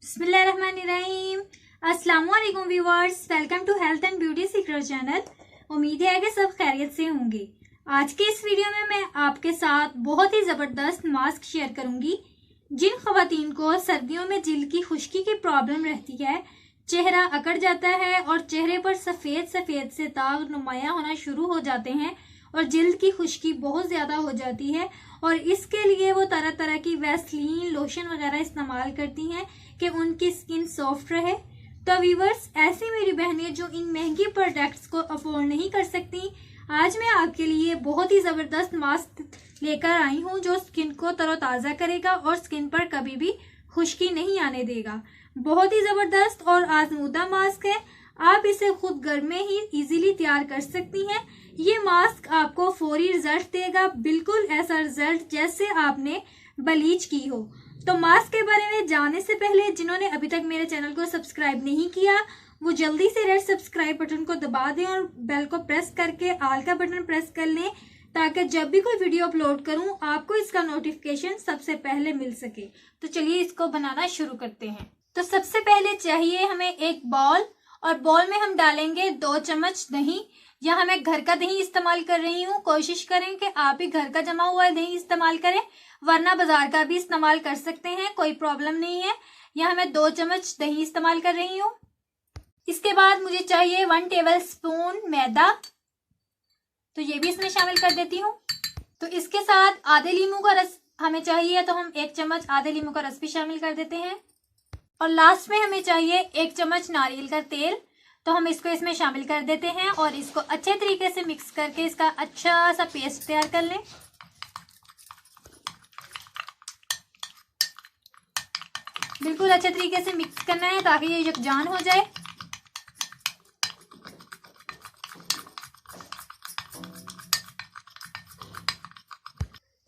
बिस्मिल्लाहिर्रहमानिर्रहीम। अस्सलाम वालेकुम viewers, welcome to health and beauty secret channel. उम्मीद है कि सब खैरियत से होंगे। आज के इस वीडियो में मैं आपके साथ बहुत ही ज़बरदस्त मास्क शेयर करूंगी। जिन खवातीन को सर्दियों में जिल्द की खुश्की की प्रॉब्लम रहती है, चेहरा अकड़ जाता है और चेहरे पर सफ़ेद सफ़ेद से दाग नुमाया होना शुरू हो जाते हैं और जिल्द की खुश्की बहुत ज़्यादा हो जाती है, और इसके लिए वो तरह तरह की वैसलीन लोशन वगैरह इस्तेमाल करती हैं कि उनकी स्किन सॉफ्ट रहे। तो व्यूअर्स, ऐसी मेरी बहनें जो इन महंगी प्रोडक्ट्स को अफोर्ड नहीं कर सकती, आज मैं आपके लिए बहुत ही ज़बरदस्त मास्क लेकर आई हूँ जो स्किन को तरोताज़ा करेगा और स्किन पर कभी भी खुश्की नहीं आने देगा। बहुत ही ज़बरदस्त और आजमूदा मास्क है। आप इसे खुद घर में ही इजीली तैयार कर सकती हैं। ये मास्क आपको फौरी रिजल्ट देगा, बिल्कुल ऐसा रिजल्ट जैसे आपने ब्लीच की हो। तो मास्क के बारे में जानने से पहले जिन्होंने अभी तक मेरे चैनल को सब्सक्राइब नहीं किया, वो जल्दी से रेड सब्सक्राइब बटन को दबा दें और बेल को प्रेस करके ऑल का बटन प्रेस कर लें, ताकि जब भी कोई वीडियो अपलोड करूं आपको इसका नोटिफिकेशन सबसे पहले मिल सके। तो चलिए इसको बनाना शुरू करते हैं। तो सबसे पहले चाहिए हमें एक बॉल, और बॉल में हम डालेंगे 2 चम्मच दही। यहाँ मैं घर का दही इस्तेमाल कर रही हूँ। कोशिश करें कि आप ही घर का जमा हुआ दही इस्तेमाल करें, वरना बाजार का भी इस्तेमाल कर सकते हैं, कोई प्रॉब्लम नहीं है। यहाँ मैं 2 चम्मच दही इस्तेमाल कर रही हूँ। इसके बाद मुझे चाहिए 1 टेबल स्पून मैदा, तो ये भी इसमें शामिल कर देती हूँ। तो इसके साथ आधे लीमू का रस हमें चाहिए, तो हम 1 चम्मच आधे लीमू का रस भी शामिल कर देते हैं। और लास्ट में हमें चाहिए 1 चम्मच नारियल का तेल, तो हम इसको इसमें शामिल कर देते हैं और इसको अच्छे तरीके से मिक्स करके इसका अच्छा सा पेस्ट तैयार कर लें। बिल्कुल अच्छे तरीके से मिक्स करना है ताकि ये यकजान हो जाए।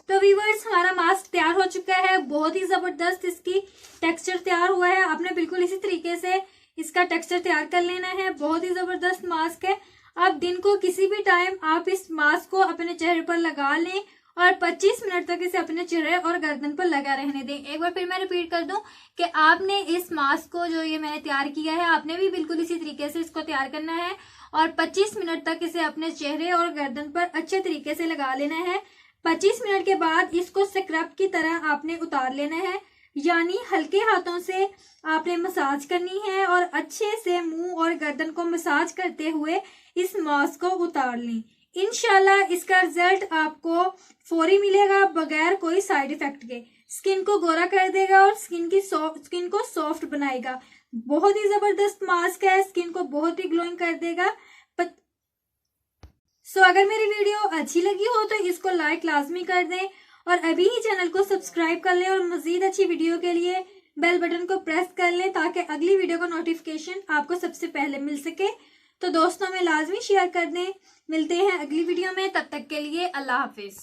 तो व्यूअर्स, हमारा मास्क तैयार हो चुका है। बहुत ही जबरदस्त इसकी टेक्सचर तैयार हुआ है। आपने बिल्कुल इसी तरीके से इसका टेक्सचर तैयार कर लेना है। बहुत ही जबरदस्त मास्क है। आप दिन को किसी भी टाइम आप इस मास्क को अपने चेहरे पर लगा लें और 25 मिनट तक इसे अपने चेहरे और गर्दन पर लगा रहने दें। एक बार फिर मैं रिपीट कर दूं कि आपने इस मास्क को जो ये मैंने तैयार किया है, आपने भी बिल्कुल इसी तरीके से इसको तैयार करना है और 25 मिनट तक इसे अपने चेहरे और गर्दन पर अच्छे तरीके से लगा लेना है। 25 मिनट के बाद इसको स्क्रब की तरह आपने उतार लेना है, यानी हल्के हाथों से आपने मसाज करनी है और अच्छे से मुंह और गर्दन को मसाज करते हुए इस मास्क को उतार लें। इंशाल्लाह इसका रिजल्ट आपको फौरी मिलेगा, बगैर कोई साइड इफेक्ट के। स्किन को गोरा कर देगा और स्किन को सॉफ्ट बनाएगा। बहुत ही जबरदस्त मास्क है, स्किन को बहुत ही ग्लोइंग कर देगा। अगर मेरी वीडियो अच्छी लगी हो तो इसको लाइक लाजमी कर दें और अभी ही चैनल को सब्सक्राइब कर लें और मजीद अच्छी वीडियो के लिए बेल बटन को प्रेस कर लें ताकि अगली वीडियो का नोटिफिकेशन आपको सबसे पहले मिल सके। तो दोस्तों में लाजमी शेयर कर दें। मिलते हैं अगली वीडियो में, तब तक के लिए अल्लाह हाफिज।